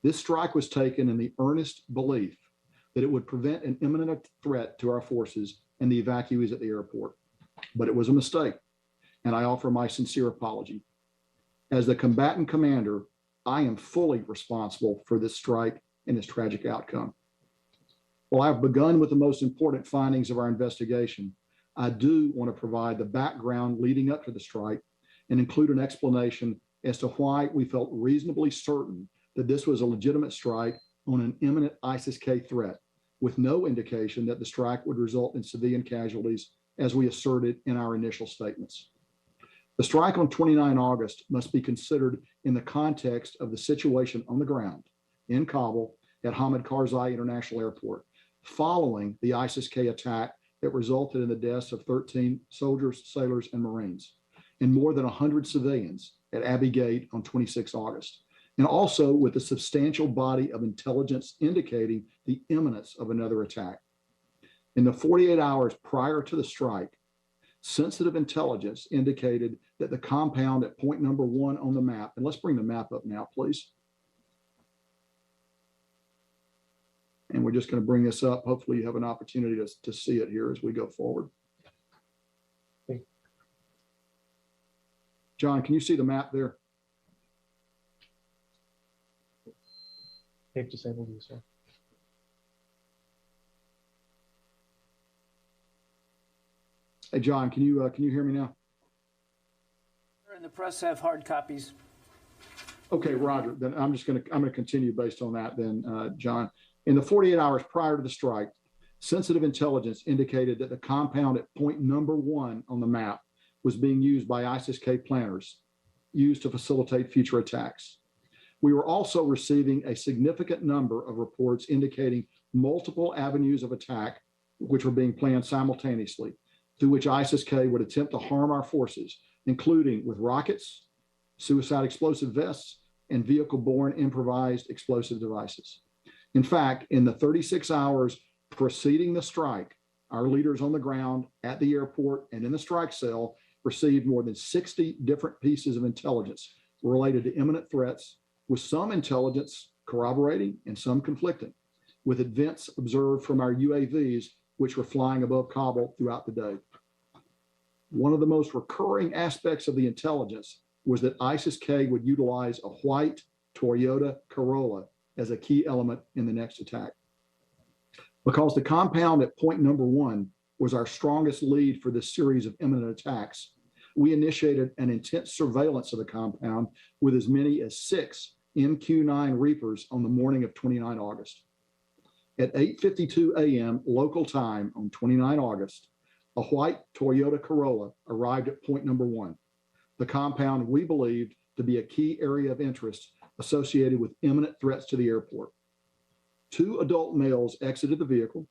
This strike was taken in the earnest belief that it would prevent an imminent threat to our forces and the evacuees at the airport. But it was a mistake, and I offer my sincere apology. As the combatant commander, I am fully responsible for this strike and its tragic outcome. While I've begun with the most important findings of our investigation, I do want to provide the background leading up to the strike and include an explanation as to why we felt reasonably certain that this was a legitimate strike on an imminent ISIS-K threat, with no indication that the strike would result in civilian casualties, as we asserted in our initial statements. The strike on 29 August must be considered in the context of the situation on the ground in Kabul at Hamid Karzai International Airport, following the ISIS-K attack that resulted in the deaths of 13 soldiers, sailors, and Marines, and more than 100 civilians at Abbey Gate on 26 August, and also with a substantial body of intelligence indicating the imminence of another attack. In the 48 hours prior to the strike, sensitive intelligence indicated that the compound at point number 1 on the map, and let's bring the map up now, please. And we're just going to bring this up. Hopefully you have an opportunity to see it here as we go forward. Okay. John, can you see the map there? They've disabled you, sir. Hey, John, can you hear me now? And the press have hard copies. Okay, Roger. Then I'm going to continue based on that. Then, John, in the 48 hours prior to the strike, sensitive intelligence indicated that the compound at point number 1 on the map was being used by ISIS-K planners, used to facilitate future attacks. We were also receiving a significant number of reports indicating multiple avenues of attack, which were being planned simultaneously, through which ISIS-K would attempt to harm our forces, including with rockets, suicide explosive vests, and vehicle-borne improvised explosive devices. In fact, in the 36 hours preceding the strike, our leaders on the ground at the airport and in the strike cell received more than 60 different pieces of intelligence related to imminent threats, with some intelligence corroborating and some conflicting, with events observed from our UAVs, which were flying above Kabul throughout the day. One of the most recurring aspects of the intelligence was that ISIS-K would utilize a white Toyota Corolla as a key element in the next attack. Because the compound at point number 1 was our strongest lead for this series of imminent attacks, we initiated an intense surveillance of the compound with as many as 6 MQ-9 Reapers on the morning of 29 August. At 8:52 a.m. local time on 29 August, a white Toyota Corolla arrived at point number 1, the compound we believed to be a key area of interest associated with imminent threats to the airport. 2 adult males exited the vehicle,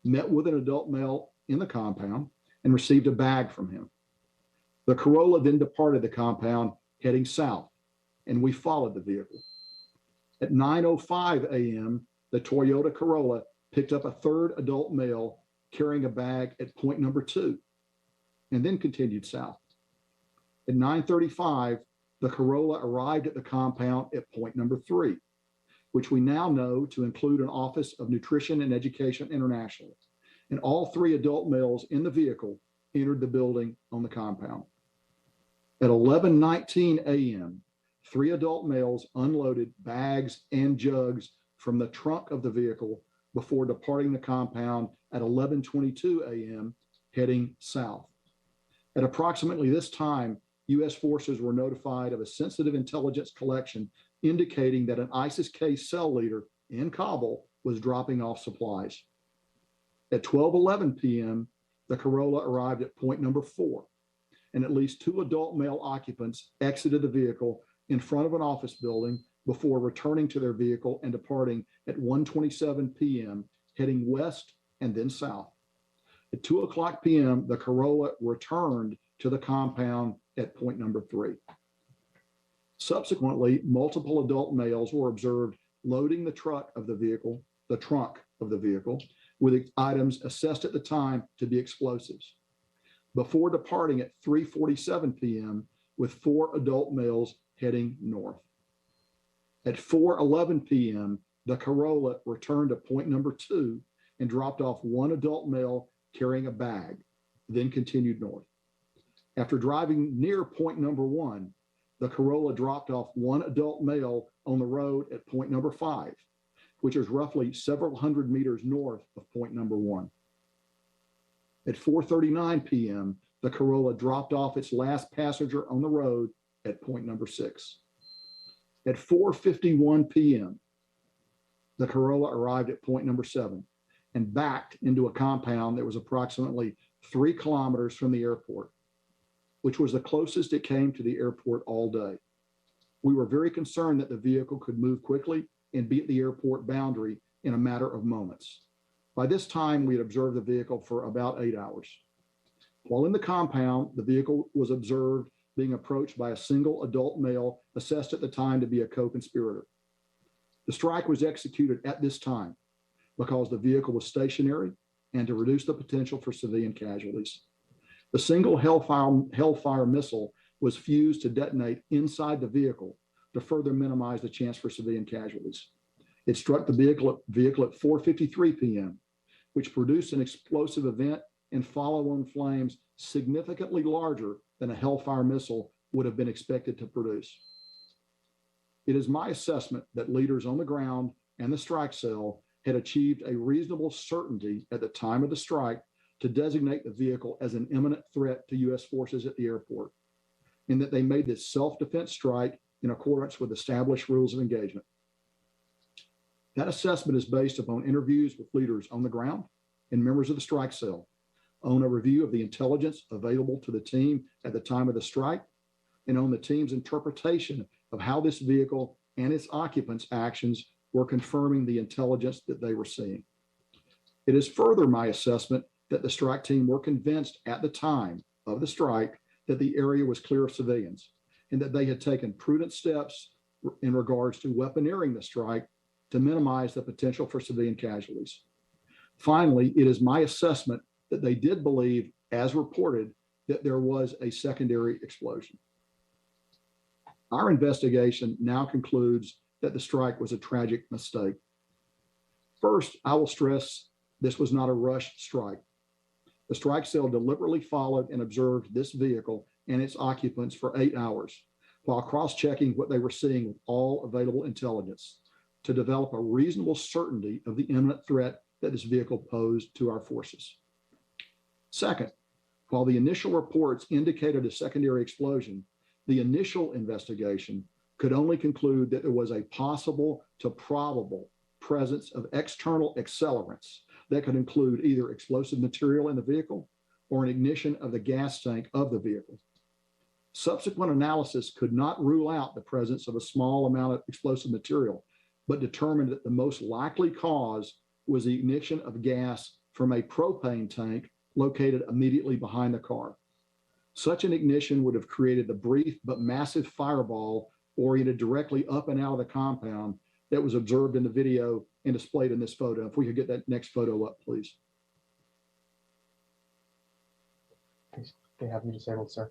met with an adult male in the compound, and received a bag from him. The Corolla then departed the compound heading south, and we followed the vehicle. At 9:05 a.m., the Toyota Corolla picked up a 3rd adult male carrying a bag at point number 2, and then continued south. At 9:35, the Corolla arrived at the compound at point number 3, which we now know to include an Office of Nutrition and Education International, and all 3 adult males in the vehicle entered the building on the compound. At 11:19 a.m., 3 adult males unloaded bags and jugs from the trunk of the vehicle before departing the compound at 11:22 a.m., heading south. At approximately this time, U.S. forces were notified of a sensitive intelligence collection indicating that an ISIS-K cell leader in Kabul was dropping off supplies. At 12:11 p.m., the Corolla arrived at point number 4, and at least 2 adult male occupants exited the vehicle in front of an office building before returning to their vehicle and departing at 1:27 p.m., heading west and then south. At 2:00 p.m., the Corolla returned to the compound at point number 3. Subsequently, multiple adult males were observed loading the trunk of the vehicle, with items assessed at the time to be explosives, before departing at 3:47 p.m. with 4 adult males heading north. At 4:11 p.m., the Corolla returned to point number 2 and dropped off one adult male carrying a bag, then continued north. After driving near point number 1, the Corolla dropped off one adult male on the road at point number 5, which is roughly several hundred meters north of point number 1. At 4:39 p.m., the Corolla dropped off its last passenger on the road at point number 6. At 4:51 p.m., the Corolla arrived at point number 7 and backed into a compound that was approximately 3 kilometers from the airport, which was the closest it came to the airport all day. We were very concerned that the vehicle could move quickly and be at the airport boundary in a matter of moments. By this time, we had observed the vehicle for about 8 hours. While in the compound, the vehicle was observed being approached by a single adult male assessed at the time to be a co-conspirator. The strike was executed at this time because the vehicle was stationary and to reduce the potential for civilian casualties. The single Hellfire missile was fused to detonate inside the vehicle to further minimize the chance for civilian casualties. It struck the vehicle at 4:53 p.m., which produced an explosive event and follow-on flames significantly larger than a Hellfire missile would have been expected to produce. It is my assessment that leaders on the ground and the strike cell had achieved a reasonable certainty at the time of the strike to designate the vehicle as an imminent threat to U.S. forces at the airport, and that they made this self-defense strike in accordance with established rules of engagement. That assessment is based upon interviews with leaders on the ground and members of the strike cell, on a review of the intelligence available to the team at the time of the strike, and on the team's interpretation of how this vehicle and its occupants' actions were confirming the intelligence that they were seeing. It is further my assessment that the strike team were convinced at the time of the strike that the area was clear of civilians and that they had taken prudent steps in regards to weaponeering the strike to minimize the potential for civilian casualties. Finally, it is my assessment that they did believe, as reported, that there was a secondary explosion. Our investigation now concludes that the strike was a tragic mistake. First, I will stress this was not a rushed strike. The strike cell deliberately followed and observed this vehicle and its occupants for 8 hours while cross-checking what they were seeing with all available intelligence to develop a reasonable certainty of the imminent threat that this vehicle posed to our forces. Second, while the initial reports indicated a secondary explosion, the initial investigation could only conclude that there was a possible to probable presence of external accelerants that could include either explosive material in the vehicle or an ignition of the gas tank of the vehicle. Subsequent analysis could not rule out the presence of a small amount of explosive material, but determined that the most likely cause was the ignition of gas from a propane tank located immediately behind the car. Such an ignition would have created the brief but massive fireball oriented directly up and out of the compound that was observed in the video and displayed in this photo. If we could get that next photo up, please. They have you disabled, sir.